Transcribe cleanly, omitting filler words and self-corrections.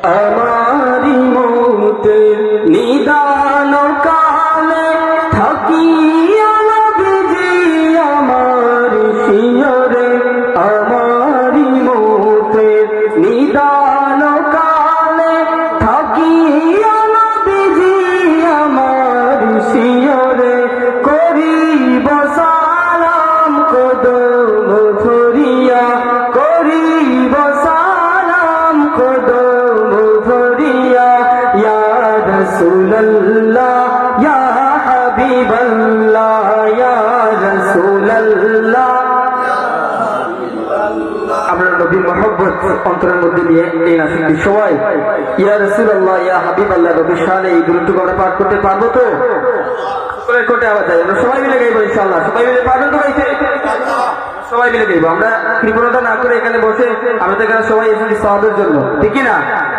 আমারি মৌতের নিদান কালে থাকিয়া নবীজি আমার শিয়রে, আমারি মৌতের নিদান কালে থাকিয়া নবীজি আমার শিয়রে, করিব সালাম কদম ধরিয়া, করিব সালাম কদম ধরিয়া, ইয়া রাসূলুল্লাহ ইয়া হাবিবাল্লাহ ইয়া রাসূলুল্লাহ। আমরা নবীর মহব্বত অন্তরের মধ্যে নিয়ে এই নাসিহতটি সবাই ইয়া রাসূলুল্লাহ ইয়া হাবিবাল্লাহ নবীর শানে এই দরুদটি আমরা পাঠ করতে পারবো তো? কোটে আওয়াজ যায়, আমরা সবাই মিলে গাইবো ইনশাআল্লাহ। সবাই মিলে পারবেন তো গাইতে? সবাই মিলে গাইবো। আমরা কৃপণতা না করে এখানে বসে, আমরা তো এখানে সবাই এসেছি সওয়াবের জন্য, ঠিক কি না?